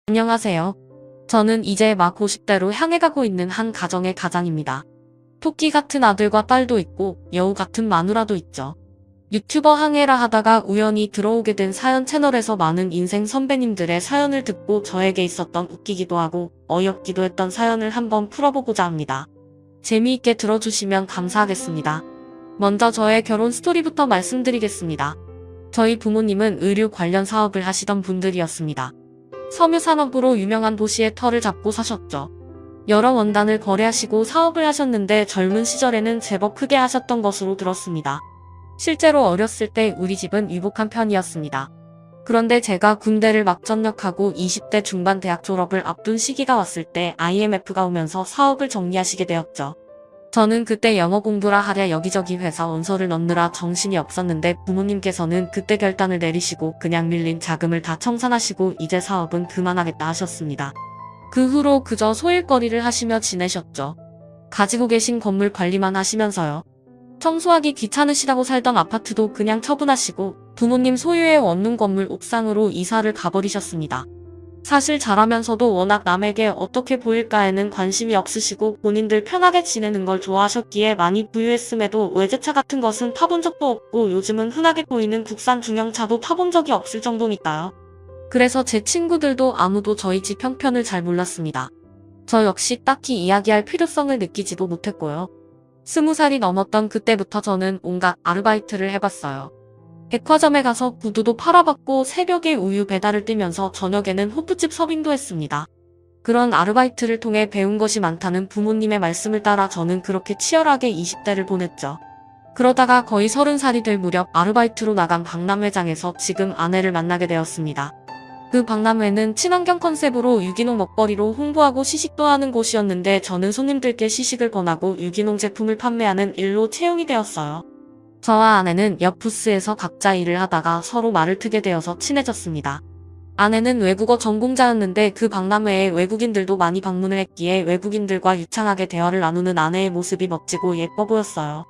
안녕하세요. 저는 이제 막 50대로 향해 가고 있는 한 가정의 가장입니다. 토끼 같은 아들과 딸도 있고 여우 같은 마누라도 있죠. 유튜버 항해라 하다가 우연히 들어오게 된 사연 채널에서 많은 인생 선배님들의 사연을 듣고 저에게 있었던 웃기기도 하고 어이없기도 했던 사연을 한번 풀어보고자 합니다. 재미있게 들어주시면 감사하겠습니다. 먼저 저의 결혼 스토리부터 말씀드리겠습니다. 저희 부모님은 의류 관련 사업을 하시던 분들이었습니다. 섬유산업으로 유명한 도시에 터를 잡고 사셨죠. 여러 원단을 거래하시고 사업을 하셨는데 젊은 시절에는 제법 크게 하셨던 것으로 들었습니다. 실제로 어렸을 때 우리 집은 유복한 편이었습니다. 그런데 제가 군대를 막 전역하고 20대 중반 대학 졸업을 앞둔 시기가 왔을 때 IMF가 오면서 사업을 정리하시게 되었죠. 저는 그때 영어 공부라 하랴 여기저기 회사 원서를 넣느라 정신이 없었는데 부모님께서는 그때 결단을 내리시고 그냥 밀린 자금을 다 청산하시고 이제 사업은 그만하겠다 하셨습니다. 그 후로 그저 소일거리를 하시며 지내셨죠. 가지고 계신 건물 관리만 하시면서요. 청소하기 귀찮으시다고 살던 아파트도 그냥 처분하시고 부모님 소유의 원룸 건물 옥상으로 이사를 가버리셨습니다. 사실 잘하면서도 워낙 남에게 어떻게 보일까에는 관심이 없으시고 본인들 편하게 지내는 걸 좋아하셨기에 많이 부유했음에도 외제차 같은 것은 타본 적도 없고 요즘은 흔하게 보이는 국산 중형차도 타본 적이 없을 정도니까요. 그래서 제 친구들도 아무도 저희 집 형편을 잘 몰랐습니다. 저 역시 딱히 이야기할 필요성을 느끼지도 못했고요. 20살이 넘었던 그때부터 저는 온갖 아르바이트를 해봤어요. 백화점에 가서 구두도 팔아봤고 새벽에 우유 배달을 뛰면서 저녁에는 호프집 서빙도 했습니다. 그런 아르바이트를 통해 배운 것이 많다는 부모님의 말씀을 따라 저는 그렇게 치열하게 20대를 보냈죠. 그러다가 거의 30살이 될 무렵 아르바이트로 나간 박람회장에서 지금 아내를 만나게 되었습니다. 그 박람회는 친환경 컨셉으로 유기농 먹거리로 홍보하고 시식도 하는 곳이었는데 저는 손님들께 시식을 권하고 유기농 제품을 판매하는 일로 채용이 되었어요. 저와 아내는 옆 부스에서 각자 일을 하다가 서로 말을 트게 되어서 친해졌습니다. 아내는 외국어 전공자였는데 그 박람회에 외국인들도 많이 방문을 했기에 외국인들과 유창하게 대화를 나누는 아내의 모습이 멋지고 예뻐 보였어요.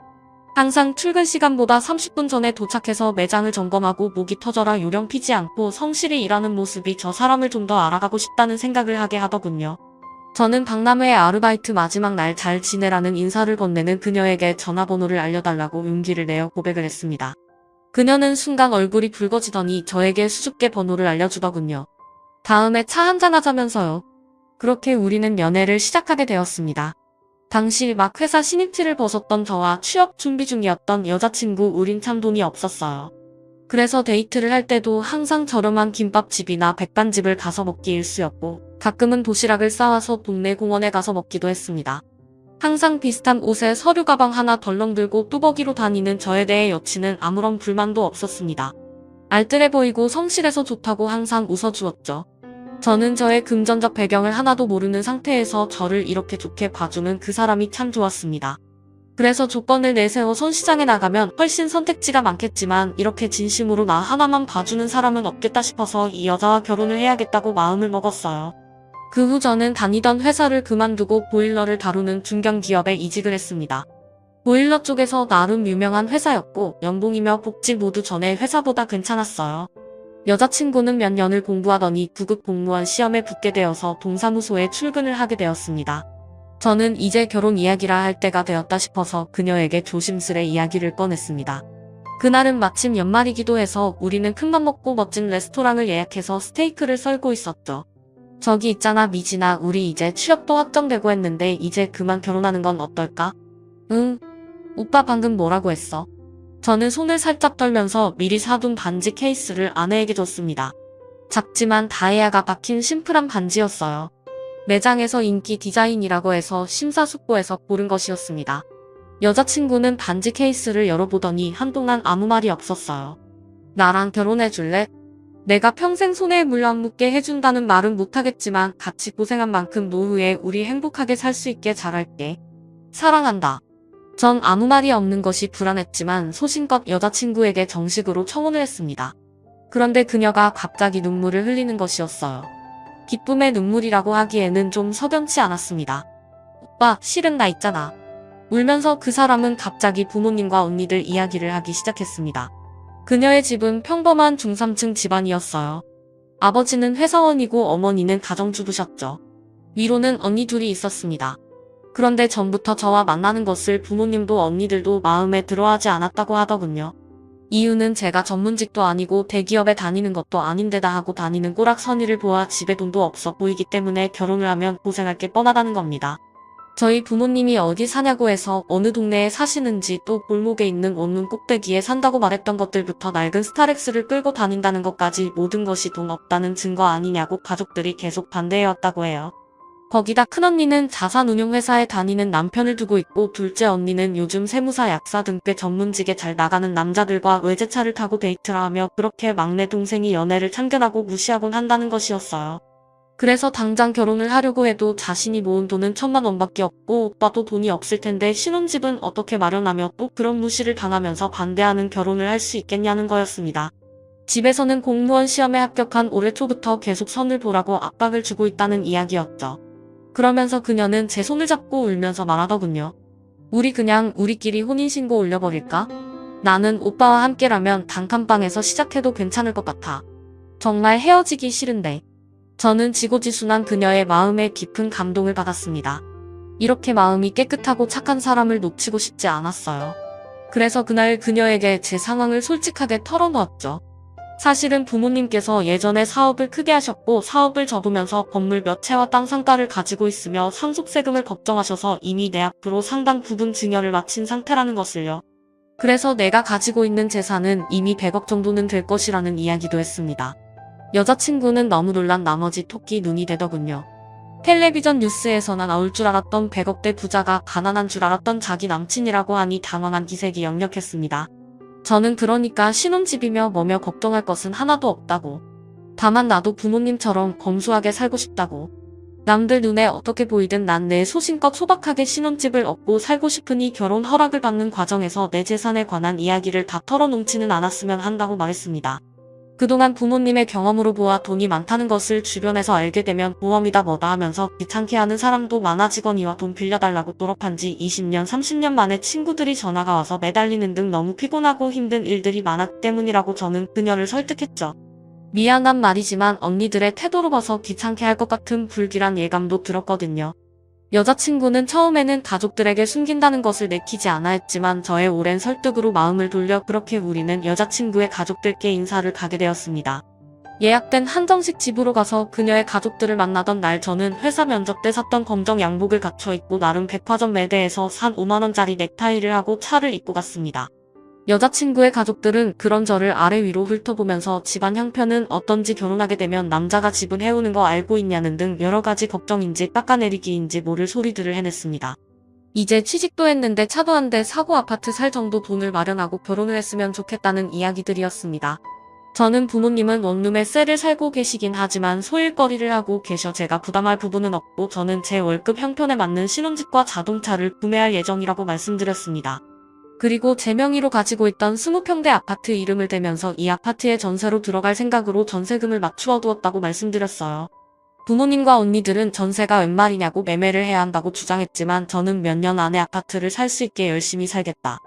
항상 출근 시간보다 30분 전에 도착해서 매장을 점검하고 목이 터져라 요령 피지 않고 성실히 일하는 모습이 저 사람을 좀 더 알아가고 싶다는 생각을 하게 하더군요. 저는 박람회 아르바이트 마지막 날 잘 지내라는 인사를 건네는 그녀에게 전화번호를 알려달라고 용기를 내어 고백을 했습니다. 그녀는 순간 얼굴이 붉어지더니 저에게 수줍게 번호를 알려주더군요. 다음에 차 한잔하자면서요. 그렇게 우리는 연애를 시작하게 되었습니다. 당시 막 회사 신입티를 벗었던 저와 취업 준비 중이었던 여자친구 우린 참 돈이 없었어요. 그래서 데이트를 할 때도 항상 저렴한 김밥집이나 백반집을 가서 먹기 일쑤였고 가끔은 도시락을 싸와서 동네 공원에 가서 먹기도 했습니다. 항상 비슷한 옷에 서류 가방 하나 덜렁 들고 뚜벅이로 다니는 저에 대해 여친은 아무런 불만도 없었습니다. 알뜰해 보이고 성실해서 좋다고 항상 웃어주었죠. 저는 저의 금전적 배경을 하나도 모르는 상태에서 저를 이렇게 좋게 봐주는 그 사람이 참 좋았습니다. 그래서 조건을 내세워 선시장에 나가면 훨씬 선택지가 많겠지만 이렇게 진심으로 나 하나만 봐주는 사람은 없겠다 싶어서 이 여자와 결혼을 해야겠다고 마음을 먹었어요. 그 후 저는 다니던 회사를 그만두고 보일러를 다루는 중견기업에 이직을 했습니다. 보일러 쪽에서 나름 유명한 회사였고 연봉이며 복지 모두 전에 회사보다 괜찮았어요. 여자친구는 몇 년을 공부하더니 9급 공무원 시험에 붙게 되어서 동사무소에 출근을 하게 되었습니다. 저는 이제 결혼 이야기라 할 때가 되었다 싶어서 그녀에게 조심스레 이야기를 꺼냈습니다. 그날은 마침 연말이기도 해서 우리는 큰맘 먹고 멋진 레스토랑을 예약해서 스테이크를 썰고 있었죠. 저기 있잖아 미진아, 우리 이제 취업도 확정되고 했는데 이제 그만 결혼하는 건 어떨까? 응? 오빠 방금 뭐라고 했어? 저는 손을 살짝 떨면서 미리 사둔 반지 케이스를 아내에게 줬습니다. 작지만 다이아가 박힌 심플한 반지였어요. 매장에서 인기 디자인이라고 해서 심사숙고해서 고른 것이었습니다. 여자친구는 반지 케이스를 열어보더니 한동안 아무 말이 없었어요. 나랑 결혼해줄래? 내가 평생 손에 물 안 묻게 해준다는 말은 못하겠지만 같이 고생한 만큼 노후에 우리 행복하게 살 수 있게 잘할게. 사랑한다. 전 아무 말이 없는 것이 불안했지만 소신껏 여자친구에게 정식으로 청혼을 했습니다. 그런데 그녀가 갑자기 눈물을 흘리는 것이었어요. 기쁨의 눈물이라고 하기에는 좀 석연치 않았습니다. 오빠, 실은 나 있잖아. 울면서 그 사람은 갑자기 부모님과 언니들 이야기를 하기 시작했습니다. 그녀의 집은 평범한 중3층 집안이었어요. 아버지는 회사원이고 어머니는 가정주부셨죠. 위로는 언니 둘이 있었습니다. 그런데 전부터 저와 만나는 것을 부모님도 언니들도 마음에 들어하지 않았다고 하더군요. 이유는 제가 전문직도 아니고 대기업에 다니는 것도 아닌데다 하고 다니는 꼬락서니를 보아 집에 돈도 없어 보이기 때문에 결혼을 하면 고생할 게 뻔하다는 겁니다. 저희 부모님이 어디 사냐고 해서 어느 동네에 사시는지 또 골목에 있는 원룸 꼭대기에 산다고 말했던 것들부터 낡은 스타렉스를 끌고 다닌다는 것까지 모든 것이 돈 없다는 증거 아니냐고 가족들이 계속 반대해왔다고 해요. 거기다 큰언니는 자산운용회사에 다니는 남편을 두고 있고 둘째 언니는 요즘 세무사 약사 등 꽤 전문직에 잘 나가는 남자들과 외제차를 타고 데이트를 하며 그렇게 막내 동생이 연애를 참견하고 무시하곤 한다는 것이었어요. 그래서 당장 결혼을 하려고 해도 자신이 모은 돈은 1,000만 원밖에 없고 오빠도 돈이 없을 텐데 신혼집은 어떻게 마련하며 또 그런 무시를 당하면서 반대하는 결혼을 할 수 있겠냐는 거였습니다. 집에서는 공무원 시험에 합격한 올해 초부터 계속 선을 보라고 압박을 주고 있다는 이야기였죠. 그러면서 그녀는 제 손을 잡고 울면서 말하더군요. 우리 그냥 우리끼리 혼인신고 올려버릴까? 나는 오빠와 함께라면 단칸방에서 시작해도 괜찮을 것 같아. 정말 헤어지기 싫은데. 저는 지고지순한 그녀의 마음에 깊은 감동을 받았습니다. 이렇게 마음이 깨끗하고 착한 사람을 놓치고 싶지 않았어요. 그래서 그날 그녀에게 제 상황을 솔직하게 털어놓았죠. 사실은 부모님께서 예전에 사업을 크게 하셨고 사업을 접으면서 건물 몇 채와 땅 상가를 가지고 있으며 상속세금을 걱정하셔서 이미 내 앞으로 상당 부분 증여를 마친 상태라는 것을요. 그래서 내가 가지고 있는 재산은 이미 100억 정도는 될 것이라는 이야기도 했습니다. 여자친구는 너무 놀란 나머지 토끼 눈이 되더군요. 텔레비전 뉴스에서나 나올 줄 알았던 100억대 부자가 가난한 줄 알았던 자기 남친이라고 하니 당황한 기색이 역력했습니다. 저는 그러니까 신혼집이며 뭐며 걱정할 것은 하나도 없다고. 다만 나도 부모님처럼 검소하게 살고 싶다고. 남들 눈에 어떻게 보이든 난 내 소신껏 소박하게 신혼집을 얻고 살고 싶으니 결혼 허락을 받는 과정에서 내 재산에 관한 이야기를 다 털어놓지는 않았으면 한다고 말했습니다. 그동안 부모님의 경험으로 보아 돈이 많다는 것을 주변에서 알게 되면 보험이다 뭐다 하면서 귀찮게 하는 사람도 많아지거니와 돈 빌려달라고 졸업한 지 20년, 30년 만에 친구들이 전화가 와서 매달리는 등 너무 피곤하고 힘든 일들이 많았기 때문이라고 저는 그녀를 설득했죠. 미안한 말이지만 언니들의 태도로 봐서 귀찮게 할 것 같은 불길한 예감도 들었거든요. 여자친구는 처음에는 가족들에게 숨긴다는 것을 내키지 않아 했지만 저의 오랜 설득으로 마음을 돌려 그렇게 우리는 여자친구의 가족들께 인사를 가게 되었습니다. 예약된 한정식 집으로 가서 그녀의 가족들을 만나던 날 저는 회사 면접 때 샀던 검정 양복을 갖춰 입고 나름 백화점 매대에서 산 5만원짜리 넥타이를 하고 차를 입고 갔습니다. 여자친구의 가족들은 그런 저를 아래 위로 훑어보면서 집안 형편은 어떤지 결혼하게 되면 남자가 집은 해오는 거 알고 있냐는 등 여러가지 걱정인지 깎아내리기인지 모를 소리들을 해냈습니다. 이제 취직도 했는데 차도 한 대 사고 아파트 살 정도 돈을 마련하고 결혼을 했으면 좋겠다는 이야기들이었습니다. 저는 부모님은 원룸에 쎄를 살고 계시긴 하지만 소일거리를 하고 계셔 제가 부담할 부분은 없고 저는 제 월급 형편에 맞는 신혼집과 자동차를 구매할 예정이라고 말씀드렸습니다. 그리고 제 명의로 가지고 있던 20평대 아파트 이름을 대면서 이 아파트에 전세로 들어갈 생각으로 전세금을 맞추어 두었다고 말씀드렸어요. 부모님과 언니들은 전세가 웬 말이냐고 매매를 해야 한다고 주장했지만 저는 몇 년 안에 아파트를 살 수 있게 열심히 살겠다.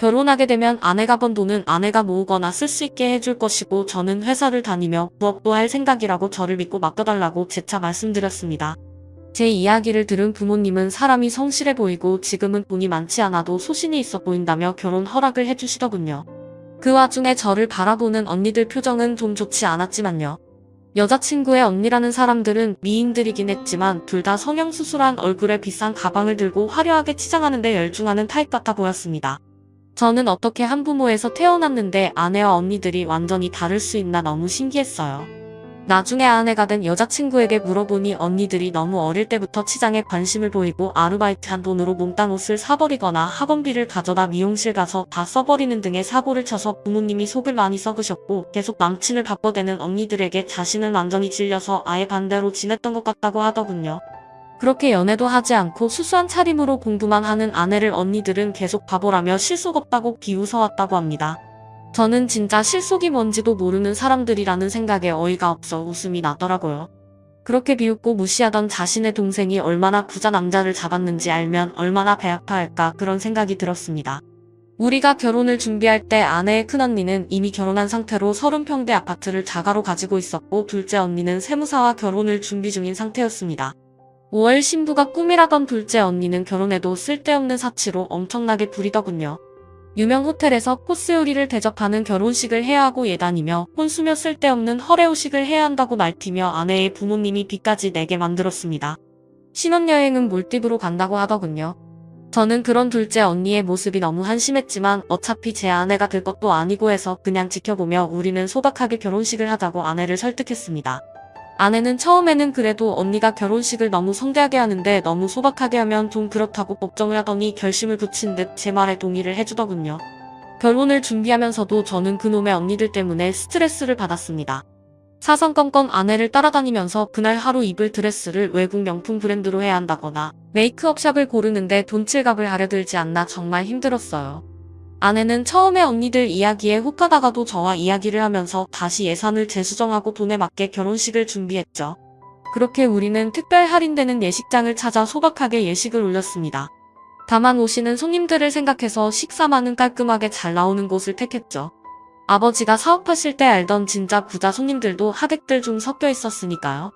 결혼하게 되면 아내가 번 돈은 아내가 모으거나 쓸 수 있게 해줄 것이고 저는 회사를 다니며 부업도 할 생각이라고 저를 믿고 맡겨달라고 재차 말씀드렸습니다. 제 이야기를 들은 부모님은 사람이 성실해 보이고 지금은 돈이 많지 않아도 소신이 있어 보인다며 결혼 허락을 해주시더군요. 그 와중에 저를 바라보는 언니들 표정은 좀 좋지 않았지만요. 여자친구의 언니라는 사람들은 미인들이긴 했지만 둘 다 성형수술한 얼굴에 비싼 가방을 들고 화려하게 치장하는 데 열중하는 타입 같아 보였습니다. 저는 어떻게 한부모에서 태어났는데 아내와 언니들이 완전히 다를 수 있나 너무 신기했어요. 나중에 아내가 된 여자친구에게 물어보니 언니들이 너무 어릴 때부터 치장에 관심을 보이고 아르바이트한 돈으로 몽땅 옷을 사버리거나 학원비를 가져다 미용실 가서 다 써버리는 등의 사고를 쳐서 부모님이 속을 많이 썩으셨고 계속 남친을 바꿔대는 언니들에게 자신은 완전히 질려서 아예 반대로 지냈던 것 같다고 하더군요. 그렇게 연애도 하지 않고 수수한 차림으로 공부만 하는 아내를 언니들은 계속 바보라며 실속 없다고 비웃어왔다고 합니다. 저는 진짜 실속이 뭔지도 모르는 사람들이라는 생각에 어이가 없어 웃음이 나더라고요. 그렇게 비웃고 무시하던 자신의 동생이 얼마나 부자 남자를 잡았는지 알면 얼마나 배 아파할까 그런 생각이 들었습니다. 우리가 결혼을 준비할 때 아내의 큰언니는 이미 결혼한 상태로 30평대 아파트를 자가로 가지고 있었고 둘째 언니는 세무사와 결혼을 준비 중인 상태였습니다. 5월 신부가 꿈이라던 둘째 언니는 결혼해도 쓸데없는 사치로 엄청나게 부리더군요. 유명 호텔에서 코스 요리를 대접하는 결혼식을 해야 하고 예단이며 혼수며 쓸데없는 허례호식을 해야 한다고 말티며 아내의 부모님이 빚까지 내게 만들었습니다. 신혼여행은 몰디브로 간다고 하더군요. 저는 그런 둘째 언니의 모습이 너무 한심했지만 어차피 제 아내가 될 것도 아니고 해서 그냥 지켜보며 우리는 소박하게 결혼식을 하자고 아내를 설득했습니다. 아내는 처음에는 그래도 언니가 결혼식을 너무 성대하게 하는데 너무 소박하게 하면 좀 그렇다고 걱정을 하더니 결심을 굳힌 듯 제 말에 동의를 해주더군요. 결혼을 준비하면서도 저는 그놈의 언니들 때문에 스트레스를 받았습니다. 사성건건 아내를 따라다니면서 그날 하루 입을 드레스를 외국 명품 브랜드로 해야 한다거나 메이크업샵을 고르는데 돈칠갑을 하려 들지 않나 정말 힘들었어요. 아내는 처음에 언니들 이야기에 혹하다가도 저와 이야기를 하면서 다시 예산을 재수정하고 돈에 맞게 결혼식을 준비했죠. 그렇게 우리는 특별 할인되는 예식장을 찾아 소박하게 예식을 올렸습니다. 다만 오시는 손님들을 생각해서 식사만은 깔끔하게 잘 나오는 곳을 택했죠. 아버지가 사업하실 때 알던 진짜 부자 손님들도 하객들 중 섞여 있었으니까요.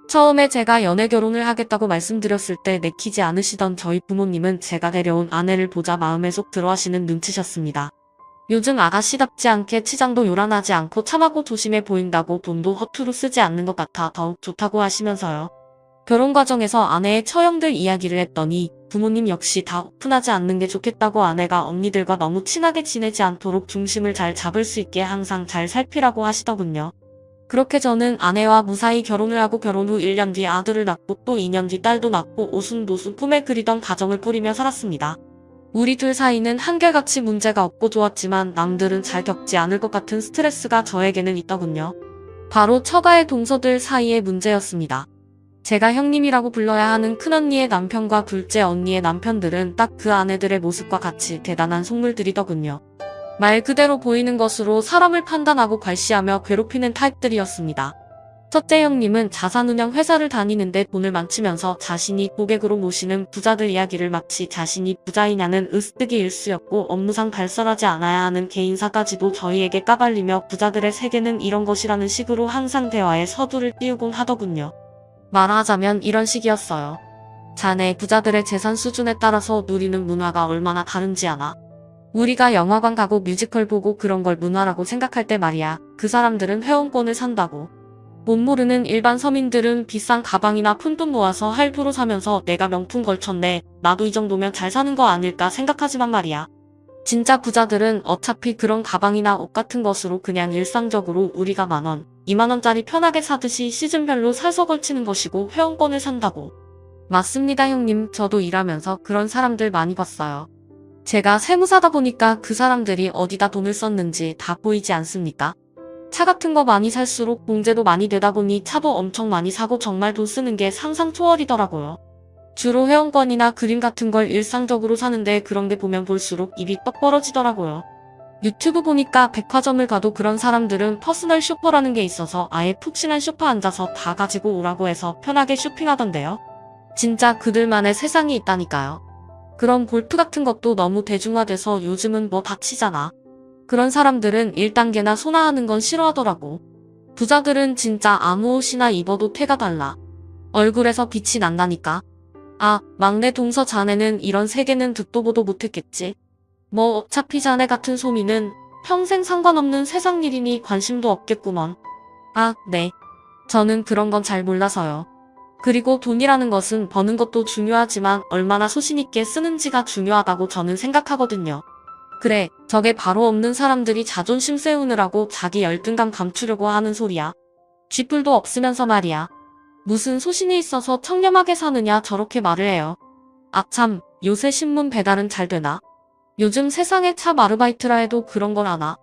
처음에 제가 연애 결혼을 하겠다고 말씀드렸을 때 내키지 않으시던 저희 부모님은 제가 데려온 아내를 보자 마음에 쏙 들어하시는 눈치셨습니다. 요즘 아가씨답지 않게 치장도 요란하지 않고 참하고 조심해 보인다고 돈도 허투루 쓰지 않는 것 같아 더욱 좋다고 하시면서요. 결혼 과정에서 아내의 처형들 이야기를 했더니 부모님 역시 다 오픈하지 않는 게 좋겠다고 아내가 언니들과 너무 친하게 지내지 않도록 중심을 잘 잡을 수 있게 항상 잘 살피라고 하시더군요. 그렇게 저는 아내와 무사히 결혼을 하고 결혼 후 1년 뒤 아들을 낳고 또 2년 뒤 딸도 낳고 오순도순 꿈에 그리던 가정을 꾸리며 살았습니다. 우리 둘 사이는 한결같이 문제가 없고 좋았지만 남들은 잘 겪지 않을 것 같은 스트레스가 저에게는 있더군요. 바로 처가의 동서들 사이의 문제였습니다. 제가 형님이라고 불러야 하는 큰언니의 남편과 둘째 언니의 남편들은 딱 그 아내들의 모습과 같이 대단한 속물들이더군요. 말 그대로 보이는 것으로 사람을 판단하고 괄시하며 괴롭히는 타입들이었습니다. 첫째 형님은 자산운용 회사를 다니는데 돈을 망치면서 자신이 고객으로 모시는 부자들 이야기를 마치 자신이 부자이냐는 으스뜨기 일쑤였고 업무상 발설하지 않아야 하는 개인사까지도 저희에게 까발리며 부자들의 세계는 이런 것이라는 식으로 항상 대화에 서두를 띄우곤 하더군요. 말하자면 이런 식이었어요. 자네 부자들의 재산 수준에 따라서 누리는 문화가 얼마나 다른지 아나? 우리가 영화관 가고 뮤지컬 보고 그런 걸 문화라고 생각할 때 말이야. 그 사람들은 회원권을 산다고. 못 모르는 일반 서민들은 비싼 가방이나 푼돈 모아서 할부로 사면서 내가 명품 걸쳤네. 나도 이 정도면 잘 사는 거 아닐까 생각하지만 말이야. 진짜 부자들은 어차피 그런 가방이나 옷 같은 것으로 그냥 일상적으로 우리가 10,000원, 20,000원짜리 편하게 사듯이 시즌별로 사서 걸치는 것이고 회원권을 산다고. 맞습니다 형님. 저도 일하면서 그런 사람들 많이 봤어요. 제가 세무사다 보니까 그 사람들이 어디다 돈을 썼는지 다 보이지 않습니까? 차 같은 거 많이 살수록 봉제도 많이 되다 보니 차도 엄청 많이 사고 정말 돈 쓰는 게 상상 초월이더라고요. 주로 회원권이나 그림 같은 걸 일상적으로 사는데 그런 게 보면 볼수록 입이 떡 벌어지더라고요. 유튜브 보니까 백화점을 가도 그런 사람들은 퍼스널 쇼퍼라는 게 있어서 아예 푹신한 쇼파 앉아서 다 가지고 오라고 해서 편하게 쇼핑하던데요. 진짜 그들만의 세상이 있다니까요. 그런 골프 같은 것도 너무 대중화돼서 요즘은 뭐 다치잖아. 그런 사람들은 1단계나 소나하는 건 싫어하더라고. 부자들은 진짜 아무 옷이나 입어도 태가 달라. 얼굴에서 빛이 난다니까. 아, 막내 동서 자네는 이런 세계는 듣도 보도 못했겠지. 뭐 어차피 자네 같은 소미는 평생 상관없는 세상 일이니 관심도 없겠구먼. 아, 네. 저는 그런 건 잘 몰라서요. 그리고 돈이라는 것은 버는 것도 중요하지만 얼마나 소신있게 쓰는지가 중요하다고 저는 생각하거든요. 그래, 저게 바로 없는 사람들이 자존심 세우느라고 자기 열등감 감추려고 하는 소리야. 쥐뿔도 없으면서 말이야. 무슨 소신이 있어서 청렴하게 사느냐 저렇게 말을 해요. 아참, 요새 신문 배달은 잘 되나? 요즘 세상에 참 아르바이트라 해도 그런 걸 아나?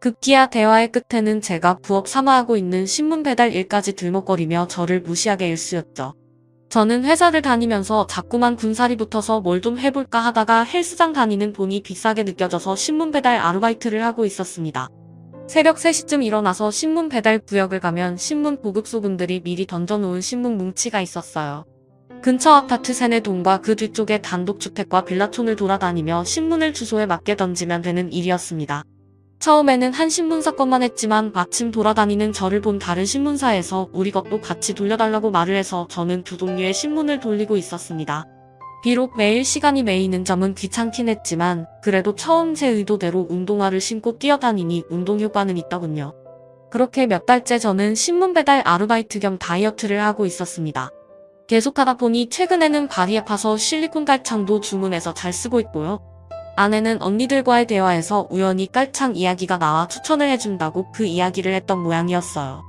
급기야 대화의 끝에는 제가 부업 삼아 하고 있는 신문 배달 일까지 들먹거리며 저를 무시하게 일쑤였죠. 저는 회사를 다니면서 자꾸만 군살이 붙어서 뭘 좀 해볼까 하다가 헬스장 다니는 돈이 비싸게 느껴져서 신문 배달 아르바이트를 하고 있었습니다. 새벽 3시쯤 일어나서 신문 배달 구역을 가면 신문 보급소분들이 미리 던져놓은 신문 뭉치가 있었어요. 근처 아파트 3-4동과 그 뒤쪽의 단독주택과 빌라촌을 돌아다니며 신문을 주소에 맞게 던지면 되는 일이었습니다. 처음에는 한 신문사건만 했지만 마침 돌아다니는 저를 본 다른 신문사에서 우리 것도 같이 돌려달라고 말을 해서 저는 두 종류의 신문을 돌리고 있었습니다. 비록 매일 시간이 메이는 점은 귀찮긴 했지만 그래도 처음 제 의도대로 운동화를 신고 뛰어다니니 운동 효과는 있더군요. 그렇게 몇 달째 저는 신문 배달 아르바이트 겸 다이어트를 하고 있었습니다. 계속하다 보니 최근에는 발이 아파서 실리콘 깔창도 주문해서 잘 쓰고 있고요. 아내는 언니들과의 대화에서 우연히 깔창 이야기가 나와 추천을 해준다고 그 이야기를 했던 모양이었어요.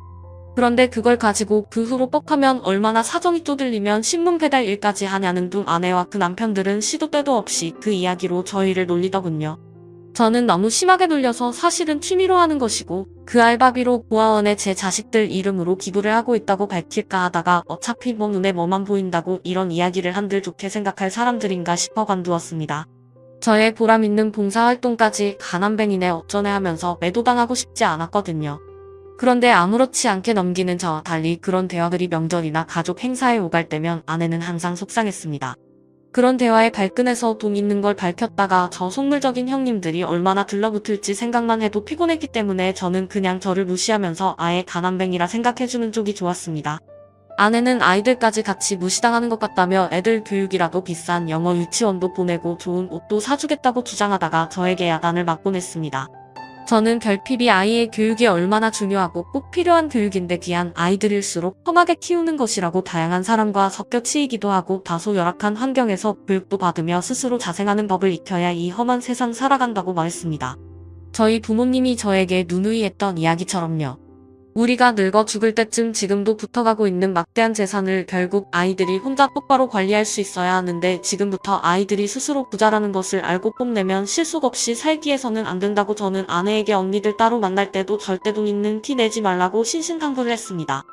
그런데 그걸 가지고 그 후로 뻑하면 얼마나 사정이 쪼들리면 신문 배달 일까지 하냐는 둥 아내와 그 남편들은 시도 때도 없이 그 이야기로 저희를 놀리더군요. 저는 너무 심하게 놀려서 사실은 취미로 하는 것이고 그 알바비로 고아원에 제 자식들 이름으로 기부를 하고 있다고 밝힐까 하다가 어차피 뭐 눈에 뭐만 보인다고 이런 이야기를 한들 좋게 생각할 사람들인가 싶어 관두었습니다. 저의 보람있는 봉사활동까지 가난뱅이네 어쩌네 하면서 매도당하고 싶지 않았거든요. 그런데 아무렇지 않게 넘기는 저와 달리 그런 대화들이 명절이나 가족 행사에 오갈 때면 아내는 항상 속상했습니다. 그런 대화에 발끈해서 돈 있는 걸 밝혔다가 저 속물적인 형님들이 얼마나 들러붙을지 생각만 해도 피곤했기 때문에 저는 그냥 저를 무시하면서 아예 가난뱅이라 생각해주는 쪽이 좋았습니다. 아내는 아이들까지 같이 무시당하는 것 같다며 애들 교육이라도 비싼 영어 유치원도 보내고 좋은 옷도 사주겠다고 주장하다가 저에게 야단을 맞곤 했습니다. 저는 결핍이 아이의 교육이 얼마나 중요하고 꼭 필요한 교육인데 귀한 아이들일수록 험하게 키우는 것이라고 다양한 사람과 섞여 치이기도 하고 다소 열악한 환경에서 교육도 받으며 스스로 자생하는 법을 익혀야 이 험한 세상 살아간다고 말했습니다. 저희 부모님이 저에게 누누이 했던 이야기처럼요. 우리가 늙어 죽을 때쯤 지금도 붙어가고 있는 막대한 재산을 결국 아이들이 혼자 똑바로 관리할 수 있어야 하는데 지금부터 아이들이 스스로 부자라는 것을 알고 뽐내면 실속 없이 살기에서는 안 된다고 저는 아내에게 언니들 따로 만날 때도 절대 돈 있는 티 내지 말라고 신신당부를 했습니다.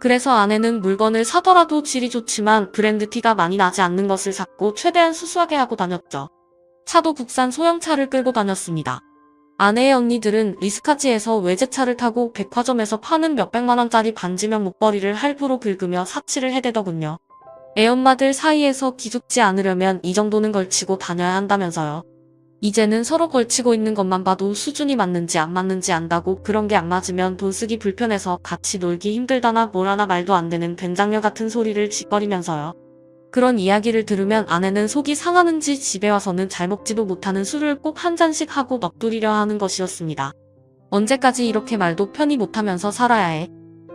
그래서 아내는 물건을 사더라도 질이 좋지만 브랜드 티가 많이 나지 않는 것을 샀고 최대한 수수하게 하고 다녔죠. 차도 국산 소형차를 끌고 다녔습니다. 아내의 언니들은 리스카지에서 외제차를 타고 백화점에서 파는 몇백만원짜리 반지명 목걸이를 할부로 긁으며 사치를 해대더군요. 애엄마들 사이에서 기죽지 않으려면 이 정도는 걸치고 다녀야 한다면서요. 이제는 서로 걸치고 있는 것만 봐도 수준이 맞는지 안 맞는지 안다고 그런 게 안 맞으면 돈 쓰기 불편해서 같이 놀기 힘들다나 뭐라나 말도 안 되는 된장녀 같은 소리를 짓거리면서요. 그런 이야기를 들으면 아내는 속이 상하는지 집에 와서는 잘 먹지도 못하는 술을 꼭 한 잔씩 하고 넋두리려 하는 것이었습니다. 언제까지 이렇게 말도 편히 못하면서 살아야 해?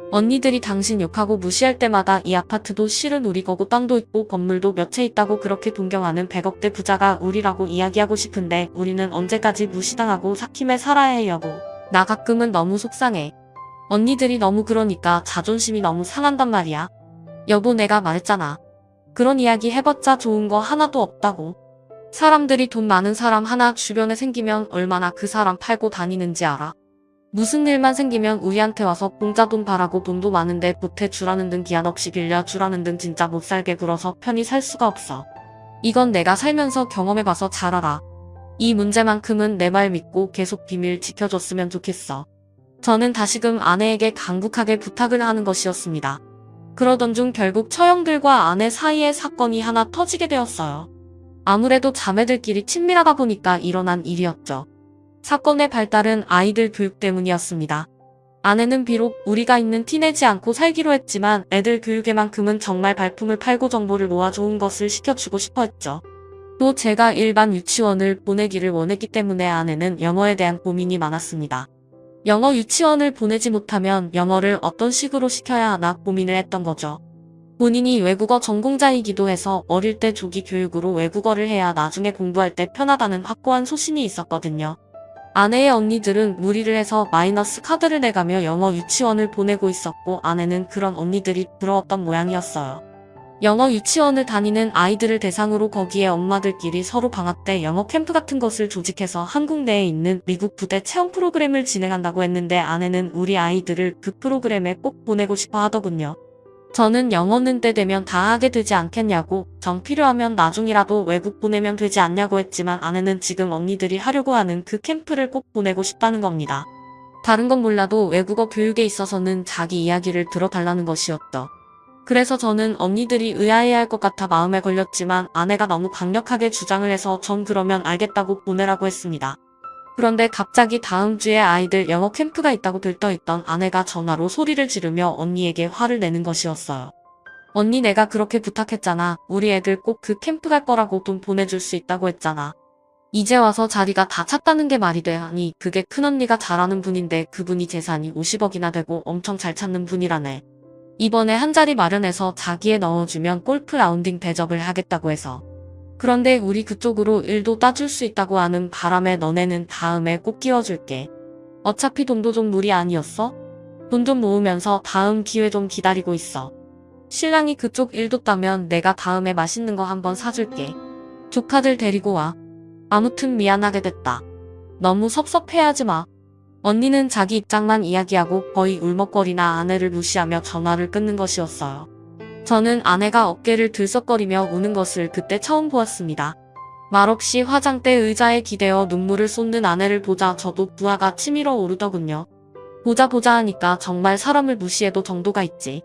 언니들이 당신 욕하고 무시할 때마다 이 아파트도 실은 우리 거고 땅도 있고 건물도 몇 채 있다고 그렇게 동경하는 100억대 부자가 우리라고 이야기하고 싶은데 우리는 언제까지 무시당하고 삭힘에 살아야 해 여보. 나 가끔은 너무 속상해. 언니들이 너무 그러니까 자존심이 너무 상한단 말이야. 여보 내가 말했잖아. 그런 이야기 해봤자 좋은 거 하나도 없다고. 사람들이 돈 많은 사람 하나 주변에 생기면 얼마나 그 사람 팔고 다니는지 알아? 무슨 일만 생기면 우리한테 와서 공짜 돈 바라고 돈도 많은데 보태주라는 등 기한 없이 빌려주라는 등 진짜 못살게 굴어서 편히 살 수가 없어. 이건 내가 살면서 경험해봐서 잘 알아. 이 문제만큼은 내 말 믿고 계속 비밀 지켜줬으면 좋겠어. 저는 다시금 아내에게 강국하게 부탁을 하는 것이었습니다. 그러던 중 결국 처형들과 아내 사이에 사건이 하나 터지게 되었어요. 아무래도 자매들끼리 친밀하다 보니까 일어난 일이었죠. 사건의 발달은 아이들 교육 때문이었습니다. 아내는 비록 우리가 있는 티 내지 않고 살기로 했지만 애들 교육에만큼은 정말 발품을 팔고 정보를 모아 좋은 것을 시켜주고 싶어 했죠. 또 제가 일반 유치원을 보내기를 원했기 때문에 아내는 영어에 대한 고민이 많았습니다. 영어 유치원을 보내지 못하면 영어를 어떤 식으로 시켜야 하나 고민을 했던 거죠. 본인이 외국어 전공자이기도 해서 어릴 때 조기 교육으로 외국어를 해야 나중에 공부할 때 편하다는 확고한 소신이 있었거든요. 아내의 언니들은 무리를 해서 마이너스 카드를 내가며 영어 유치원을 보내고 있었고 아내는 그런 언니들이 부러웠던 모양이었어요. 영어 유치원을 다니는 아이들을 대상으로 거기에 엄마들끼리 서로 방학 때 영어 캠프 같은 것을 조직해서 한국 내에 있는 미국 부대 체험 프로그램을 진행한다고 했는데 아내는 우리 아이들을 그 프로그램에 꼭 보내고 싶어 하더군요. 저는 영어는 때 되면 다 하게 되지 않겠냐고 정 필요하면 나중이라도 외국 보내면 되지 않냐고 했지만 아내는 지금 언니들이 하려고 하는 그 캠프를 꼭 보내고 싶다는 겁니다. 다른 건 몰라도 외국어 교육에 있어서는 자기 이야기를 들어달라는 것이었죠. 그래서 저는 언니들이 의아해할 것 같아 마음에 걸렸지만 아내가 너무 강력하게 주장을 해서 전 그러면 알겠다고 보내라고 했습니다. 그런데 갑자기 다음 주에 아이들 영어 캠프가 있다고 들떠있던 아내가 전화로 소리를 지르며 언니에게 화를 내는 것이었어요. 언니 내가 그렇게 부탁했잖아. 우리 애들 꼭 그 캠프 갈 거라고 돈 보내줄 수 있다고 했잖아. 이제 와서 자리가 다 찼다는 게 말이 돼. 아니 그게 큰언니가 잘하는 분인데 그분이 재산이 50억이나 되고 엄청 잘 찾는 분이라네. 이번에 한 자리 마련해서 자기에 넣어주면 골프 라운딩 대접을 하겠다고 해서. 그런데 우리 그쪽으로 일도 따줄 수 있다고 하는 바람에 너네는 다음에 꼭 끼워줄게. 어차피 돈도 좀 무리 아니었어? 돈 좀 모으면서 다음 기회 좀 기다리고 있어. 신랑이 그쪽 일도 따면 내가 다음에 맛있는 거 한번 사줄게. 조카들 데리고 와. 아무튼 미안하게 됐다. 너무 섭섭해하지 마. 언니는 자기 입장만 이야기하고 거의 울먹거리나 아내를 무시하며 전화를 끊는 것이었어요. 저는 아내가 어깨를 들썩거리며 우는 것을 그때 처음 보았습니다. 말없이 화장대 의자에 기대어 눈물을 쏟는 아내를 보자 저도 부하가 치밀어 오르더군요. 보자 하니까 정말 사람을 무시해도 정도가 있지.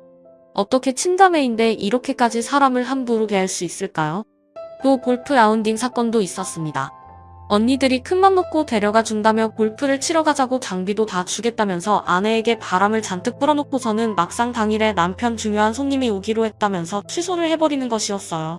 어떻게 친자매인데 이렇게까지 사람을 함부로 대할 수 있을까요? 또 골프 라운딩 사건도 있었습니다. 언니들이 큰맘 먹고 데려가 준다며 골프를 치러 가자고 장비도 다 주겠다면서 아내에게 바람을 잔뜩 불어놓고서는 막상 당일에 남편 중요한 손님이 오기로 했다면서 취소를 해버리는 것이었어요.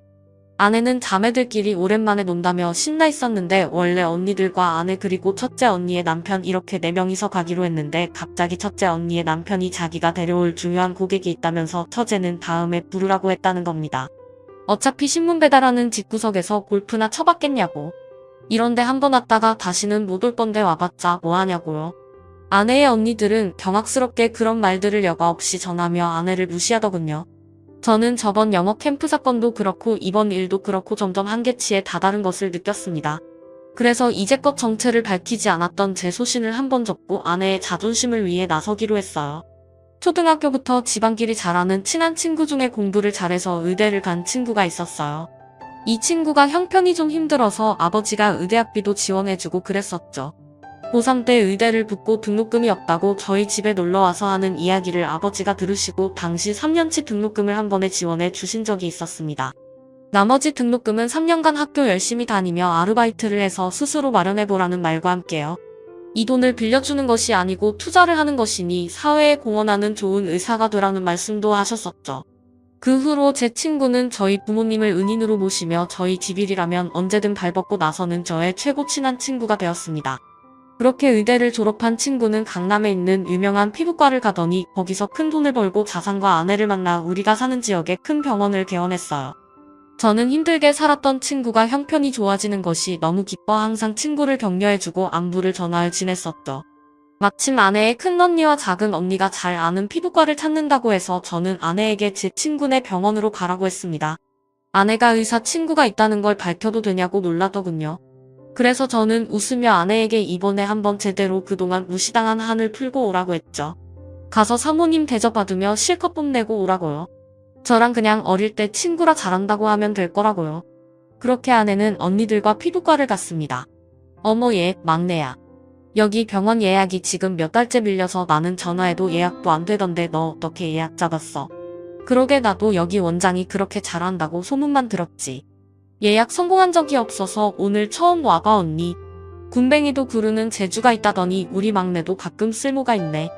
아내는 자매들끼리 오랜만에 논다며 신나 있었는데 원래 언니들과 아내 그리고 첫째 언니의 남편 이렇게 4명이서 가기로 했는데 갑자기 첫째 언니의 남편이 자기가 데려올 중요한 고객이 있다면서 처제는 다음에 부르라고 했다는 겁니다. 어차피 신문 배달하는 집구석에서 골프나 쳐봤겠냐고. 이런데 한번 왔다가 다시는 못 올 건데 와봤자 뭐하냐고요. 아내의 언니들은 경악스럽게 그런 말들을 여과 없이 전하며 아내를 무시하더군요. 저는 저번 영어 캠프 사건도 그렇고 이번 일도 그렇고 점점 한계치에 다다른 것을 느꼈습니다. 그래서 이제껏 정체를 밝히지 않았던 제 소신을 한번 접고 아내의 자존심을 위해 나서기로 했어요. 초등학교부터 집안끼리 잘하는 친한 친구 중에 공부를 잘해서 의대를 간 친구가 있었어요. 이 친구가 형편이 좀 힘들어서 아버지가 의대 학비도 지원해주고 그랬었죠. 고3 때 의대를 붙고 등록금이 없다고 저희 집에 놀러와서 하는 이야기를 아버지가 들으시고 당시 3년치 등록금을 한 번에 지원해 주신 적이 있었습니다. 나머지 등록금은 3년간 학교 열심히 다니며 아르바이트를 해서 스스로 마련해보라는 말과 함께요. 이 돈을 빌려주는 것이 아니고 투자를 하는 것이니 사회에 공헌하는 좋은 의사가 되라는 말씀도 하셨었죠. 그 후로 제 친구는 저희 부모님을 은인으로 모시며 저희 집일이라면 언제든 발벗고 나서는 저의 최고 친한 친구가 되었습니다. 그렇게 의대를 졸업한 친구는 강남에 있는 유명한 피부과를 가더니 거기서 큰 돈을 벌고 자산과 아내를 만나 우리가 사는 지역에 큰 병원을 개원했어요. 저는 힘들게 살았던 친구가 형편이 좋아지는 것이 너무 기뻐 항상 친구를 격려해주고 안부를 전하여 지냈었죠. 마침 아내의 큰언니와 작은언니가 잘 아는 피부과를 찾는다고 해서 저는 아내에게 제 친구네 병원으로 가라고 했습니다. 아내가 의사 친구가 있다는 걸 밝혀도 되냐고 놀라더군요. 그래서 저는 웃으며 아내에게 이번에 한번 제대로 그동안 무시당한 한을 풀고 오라고 했죠. 가서 사모님 대접받으며 실컷 뽐내고 오라고요. 저랑 그냥 어릴 때 친구라 잘한다고 하면 될 거라고요. 그렇게 아내는 언니들과 피부과를 갔습니다. 어머 얘 막내야. 여기 병원 예약이 지금 몇 달째 밀려서 나는 전화해도 예약도 안 되던데 너 어떻게 예약 잡았어? 그러게 나도 여기 원장이 그렇게 잘한다고 소문만 들었지. 예약 성공한 적이 없어서 오늘 처음 와봐 언니. 군뱅이도 구르는 재주가 있다더니 우리 막내도 가끔 쓸모가 있네.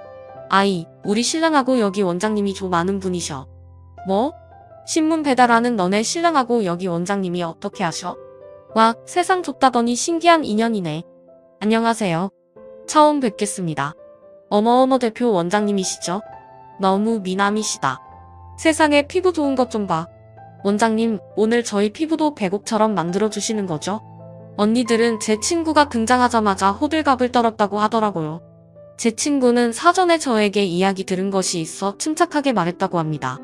아이, 우리 신랑하고 여기 원장님이 좀 아는 분이셔. 뭐? 신문 배달하는 너네 신랑하고 여기 원장님이 어떻게 아셔? 와, 세상 좁다더니 신기한 인연이네. 안녕하세요. 처음 뵙겠습니다. 어머어머 대표 원장님이시죠? 너무 미남이시다. 세상에 피부 좋은 것 좀 봐. 원장님, 오늘 저희 피부도 백옥처럼 만들어주시는 거죠? 언니들은 제 친구가 등장하자마자 호들갑을 떨었다고 하더라고요. 제 친구는 사전에 저에게 이야기 들은 것이 있어 침착하게 말했다고 합니다.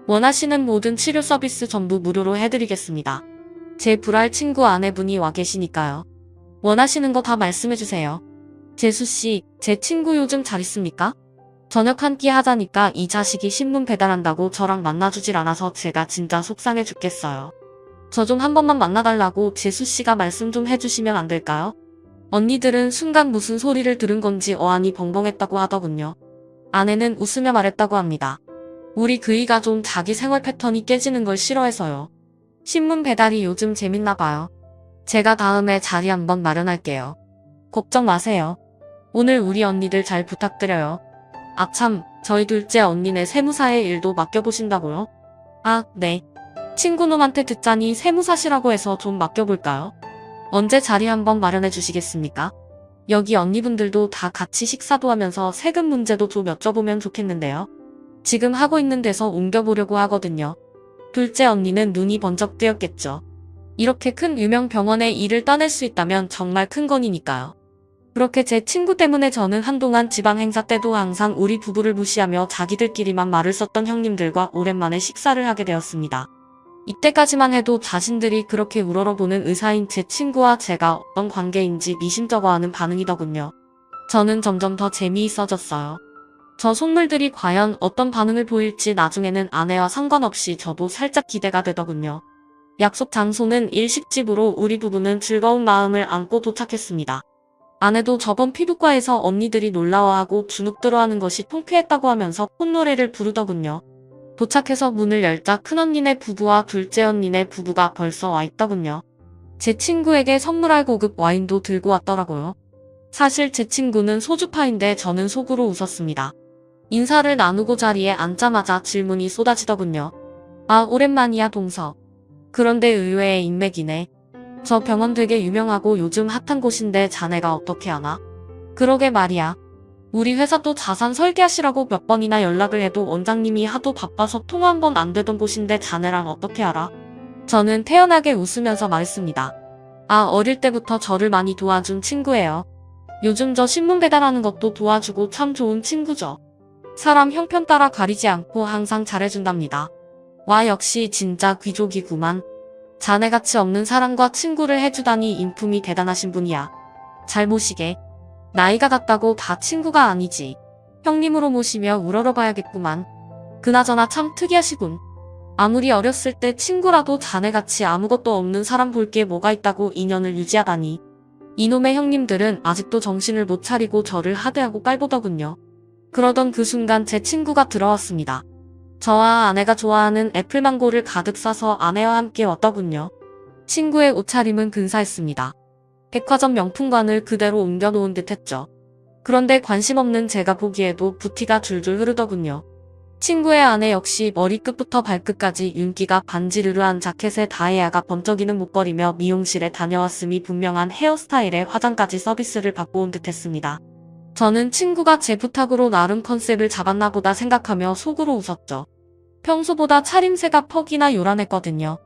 원하시는 모든 치료 서비스 전부 무료로 해드리겠습니다. 제 불알 친구 아내분이 와 계시니까요. 원하시는 거 다 말씀해주세요. 재수씨, 제 친구 요즘 잘 있습니까? 저녁 한 끼 하자니까 이 자식이 신문 배달한다고 저랑 만나주질 않아서 제가 진짜 속상해 죽겠어요. 저 좀 한 번만 만나달라고 재수씨가 말씀 좀 해주시면 안 될까요? 언니들은 순간 무슨 소리를 들은 건지 어안이 벙벙했다고 하더군요. 아내는 웃으며 말했다고 합니다. 우리 그이가 좀 자기 생활 패턴이 깨지는 걸 싫어해서요. 신문 배달이 요즘 재밌나 봐요. 제가 다음에 자리 한번 마련할게요. 걱정 마세요. 오늘 우리 언니들 잘 부탁드려요. 아참, 저희 둘째 언니네 세무사의 일도 맡겨보신다고요? 아, 네. 친구놈한테 듣자니 세무사시라고 해서 좀 맡겨볼까요? 언제 자리 한번 마련해 주시겠습니까? 여기 언니분들도 다 같이 식사도 하면서 세금 문제도 좀 여쭤보면 좋겠는데요. 지금 하고 있는 데서 옮겨보려고 하거든요. 둘째 언니는 눈이 번쩍 뜨였겠죠. 이렇게 큰 유명 병원에 일을 따낼 수 있다면 정말 큰 건이니까요. 그렇게 제 친구 때문에 저는 한동안 지방 행사 때도 항상 우리 부부를 무시하며 자기들끼리만 말을 썼던 형님들과 오랜만에 식사를 하게 되었습니다. 이때까지만 해도 자신들이 그렇게 우러러보는 의사인 제 친구와 제가 어떤 관계인지 미심쩍어하는 반응이더군요. 저는 점점 더 재미있어졌어요. 저 속물들이 과연 어떤 반응을 보일지 나중에는 아내와 상관없이 저도 살짝 기대가 되더군요. 약속 장소는 일식집으로 우리 부부는 즐거운 마음을 안고 도착했습니다. 아내도 저번 피부과에서 언니들이 놀라워하고 주눅들어하는 것이 통쾌했다고 하면서 콧노래를 부르더군요. 도착해서 문을 열자 큰언니네 부부와 둘째 언니네 부부가 벌써 와 있더군요. 제 친구에게 선물할 고급 와인도 들고 왔더라고요. 사실 제 친구는 소주파인데 저는 속으로 웃었습니다. 인사를 나누고 자리에 앉자마자 질문이 쏟아지더군요. 아, 오랜만이야 동서. 그런데 의외의 인맥이네. 저 병원 되게 유명하고 요즘 핫한 곳인데 자네가 어떻게 아나? 그러게 말이야. 우리 회사도 자산 설계하시라고 몇 번이나 연락을 해도 원장님이 하도 바빠서 통화 한 번 안 되던 곳인데 자네랑 어떻게 알아? 저는 태연하게 웃으면서 말했습니다. 아, 어릴 때부터 저를 많이 도와준 친구예요. 요즘 저 신문 배달하는 것도 도와주고 참 좋은 친구죠. 사람 형편 따라 가리지 않고 항상 잘해준답니다. 와, 역시 진짜 귀족이구만. 자네같이 없는 사람과 친구를 해주다니 인품이 대단하신 분이야. 잘 모시게. 나이가 같다고 다 친구가 아니지. 형님으로 모시며 우러러봐야겠구만. 그나저나 참 특이하시군. 아무리 어렸을 때 친구라도 자네같이 아무것도 없는 사람 볼 게 뭐가 있다고 인연을 유지하다니. 이놈의 형님들은 아직도 정신을 못 차리고 저를 하대하고 깔보더군요. 그러던 그 순간 제 친구가 들어왔습니다. 저와 아내가 좋아하는 애플망고를 가득 싸서 아내와 함께 왔더군요. 친구의 옷차림은 근사했습니다. 백화점 명품관을 그대로 옮겨놓은 듯 했죠. 그런데 관심 없는 제가 보기에도 부티가 줄줄 흐르더군요. 친구의 아내 역시 머리끝부터 발끝까지 윤기가 반지르르한 자켓에 다이아가 번쩍이는 목걸이며 미용실에 다녀왔음이 분명한 헤어스타일에 화장까지 서비스를 받고 온 듯 했습니다. 저는 친구가 제 부탁으로 나름 컨셉을 잡았나 보다 생각하며 속으로 웃었죠. 평소보다 차림새가 퍽이나 요란했거든요.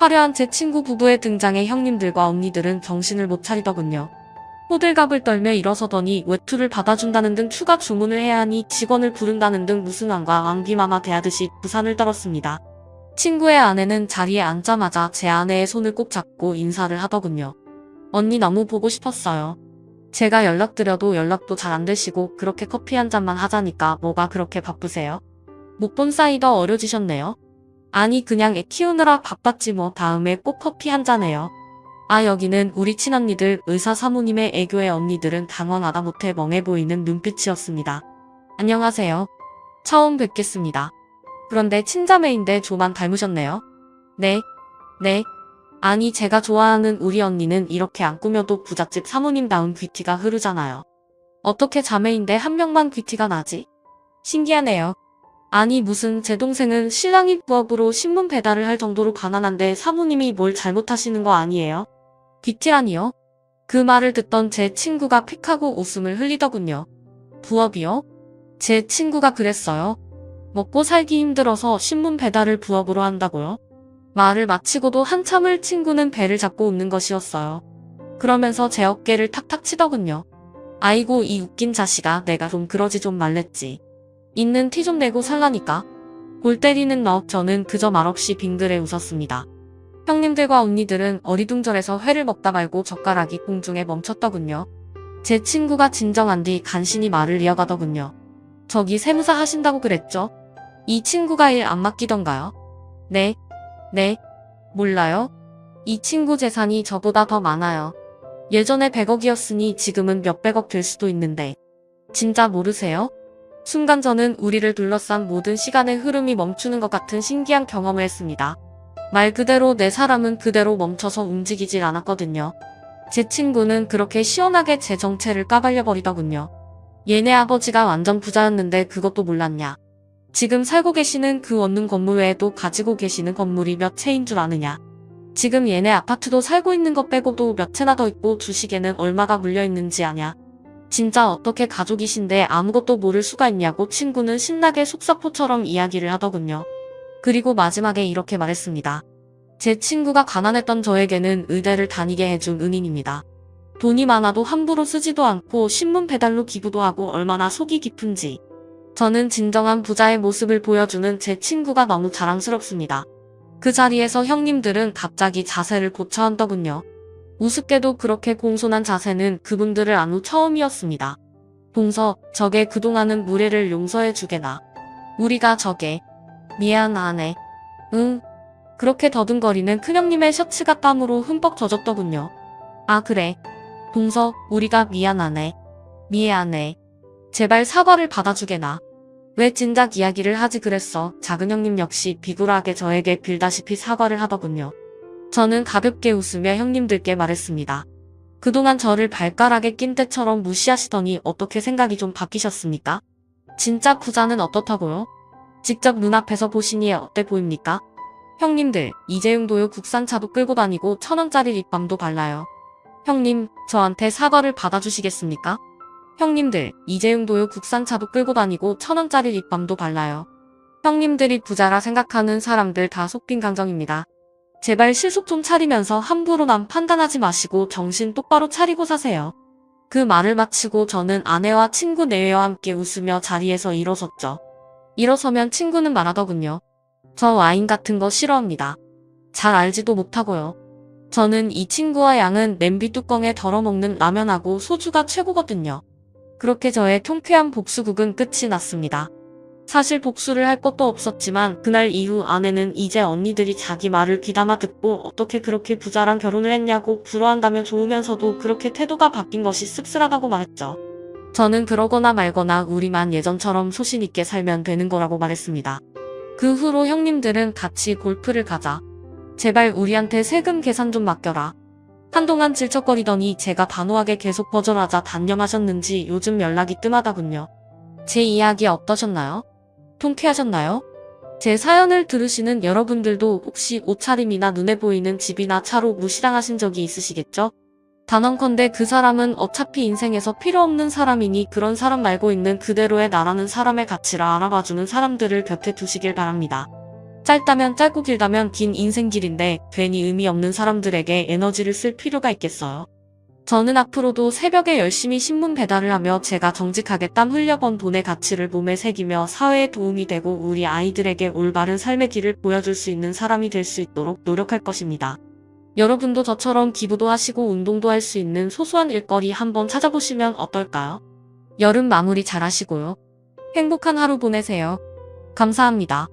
화려한 제 친구 부부의 등장에 형님들과 언니들은 정신을 못 차리더군요. 호들갑을 떨며 일어서더니 외투를 받아준다는 등 추가 주문을 해야 하니 직원을 부른다는 등 무승한과 왕비마마 대하듯이 부산을 떨었습니다. 친구의 아내는 자리에 앉자마자 제 아내의 손을 꼭 잡고 인사를 하더군요. 언니 너무 보고 싶었어요. 제가 연락드려도 연락도 잘 안 되시고 그렇게 커피 한 잔만 하자니까 뭐가 그렇게 바쁘세요? 못 본 사이더 어려지셨네요. 아니 그냥 애 키우느라 바빴지 뭐. 다음에 꼭 커피 한 잔해요. 아, 여기는 우리 친언니들, 의사 사모님의 애교의 언니들은 당황하다 못해 멍해 보이는 눈빛이었습니다. 안녕하세요. 처음 뵙겠습니다. 그런데 친자매인데 조만 닮으셨네요. 네. 네. 아니 제가 좋아하는 우리 언니는 이렇게 안 꾸며도 부잣집 사모님다운 귀티가 흐르잖아요. 어떻게 자매인데 한 명만 귀티가 나지? 신기하네요. 아니 무슨 제 동생은 신랑이 부업으로 신문 배달을 할 정도로 가난한데 사모님이 뭘 잘못하시는 거 아니에요? 귀티라니요? 그 말을 듣던 제 친구가 픽하고 웃음을 흘리더군요. 부업이요? 제 친구가 그랬어요. 먹고 살기 힘들어서 신문 배달을 부업으로 한다고요? 말을 마치고도 한참을 친구는 배를 잡고 웃는 것이었어요. 그러면서 제 어깨를 탁탁 치더군요. 아이고 이 웃긴 자식아, 내가 좀 그러지 좀 말랬지. 있는 티 좀 내고 살라니까. 골 때리는 너. 저는 그저 말없이 빙그레 웃었습니다. 형님들과 언니들은 어리둥절해서 회를 먹다 말고 젓가락이 공중에 멈췄더군요. 제 친구가 진정한 뒤 간신히 말을 이어가더군요. 저기 세무사 하신다고 그랬죠? 이 친구가 일 안 맡기던가요? 네. 네. 몰라요? 이 친구 재산이 저보다 더 많아요. 예전에 100억이었으니 지금은 몇백억 될 수도 있는데. 진짜 모르세요? 순간 저는 우리를 둘러싼 모든 시간의 흐름이 멈추는 것 같은 신기한 경험을 했습니다. 말 그대로 내 사람은 그대로 멈춰서 움직이질 않았거든요. 제 친구는 그렇게 시원하게 제 정체를 까발려버리더군요. 얘네 아버지가 완전 부자였는데 그것도 몰랐냐. 지금 살고 계시는 그 원룸 건물 외에도 가지고 계시는 건물이 몇 채인 줄 아느냐. 지금 얘네 아파트도 살고 있는 것 빼고도 몇 채나 더 있고 주식에는 얼마가 물려있는지 아냐. 진짜 어떻게 가족이신데 아무것도 모를 수가 있냐고 친구는 신나게 속사포처럼 이야기를 하더군요. 그리고 마지막에 이렇게 말했습니다. 제 친구가 가난했던 저에게는 의대를 다니게 해준 은인입니다. 돈이 많아도 함부로 쓰지도 않고 신문 배달로 기부도 하고 얼마나 속이 깊은지. 저는 진정한 부자의 모습을 보여주는 제 친구가 너무 자랑스럽습니다. 그 자리에서 형님들은 갑자기 자세를 고쳐 한더군요. 우습게도 그렇게 공손한 자세는 그분들을 안 후 처음이었습니다. 동서, 저게 그동안은 무례를 용서해 주게나. 우리가 저게. 미안하네. 응. 그렇게 더듬거리는 큰형님의 셔츠가 땀으로 흠뻑 젖었더군요. 아 그래. 동서, 우리가 미안하네. 미안해. 제발 사과를 받아주게나. 왜 진작 이야기를 하지 그랬어. 작은 형님 역시 비굴하게 저에게 빌다시피 사과를 하더군요. 저는 가볍게 웃으며 형님들께 말했습니다. 그동안 저를 발가락에 낀 때처럼 무시하시더니 어떻게 생각이 좀 바뀌셨습니까? 진짜 부자는 어떻다고요? 직접 눈앞에서 보시니 어때 보입니까? 형님들, 이재용 도요 국산차도 끌고 다니고 1,000원짜리 립밤도 발라요. 형님, 저한테 사과를 받아주시겠습니까? 형님들, 이재용 도요 국산차도 끌고 다니고 1,000원짜리 립밤도 발라요. 형님들이 부자라 생각하는 사람들 다 속빈강정입니다. 제발 실속 좀 차리면서 함부로 남 판단하지 마시고 정신 똑바로 차리고 사세요. 그 말을 마치고 저는 아내와 친구 네외와 함께 웃으며 자리에서 일어섰죠. 일어서면 친구는 말하더군요. 저 와인 같은 거 싫어합니다. 잘 알지도 못하고요. 저는 이 친구와 양은 냄비 뚜껑에 덜어먹는 라면하고 소주가 최고거든요. 그렇게 저의 통쾌한 복수극은 끝이 났습니다. 사실 복수를 할 것도 없었지만 그날 이후 아내는 이제 언니들이 자기 말을 귀담아 듣고 어떻게 그렇게 부자랑 결혼을 했냐고 부러워한다며 좋으면서도 그렇게 태도가 바뀐 것이 씁쓸하다고 말했죠. 저는 그러거나 말거나 우리만 예전처럼 소신있게 살면 되는 거라고 말했습니다. 그 후로 형님들은 같이 골프를 가자. 제발 우리한테 세금 계산 좀 맡겨라. 한동안 질척거리더니 제가 단호하게 계속 거절하자 단념하셨는지 요즘 연락이 뜸하다군요. 제 이야기 어떠셨나요? 통쾌하셨나요? 제 사연을 들으시는 여러분들도 혹시 옷차림이나 눈에 보이는 집이나 차로 무시당하신 적이 있으시겠죠? 단언컨대 그 사람은 어차피 인생에서 필요 없는 사람이니 그런 사람 말고 있는 그대로의 나라는 사람의 가치를 알아봐주는 사람들을 곁에 두시길 바랍니다. 짧다면 짧고 길다면 긴 인생길인데 괜히 의미 없는 사람들에게 에너지를 쓸 필요가 있겠어요. 저는 앞으로도 새벽에 열심히 신문 배달을 하며 제가 정직하게 땀 흘려번 돈의 가치를 몸에 새기며 사회에 도움이 되고 우리 아이들에게 올바른 삶의 길을 보여줄 수 있는 사람이 될 수 있도록 노력할 것입니다. 여러분도 저처럼 기부도 하시고 운동도 할 수 있는 소소한 일거리 한번 찾아보시면 어떨까요? 여름 마무리 잘 하시고요. 행복한 하루 보내세요. 감사합니다.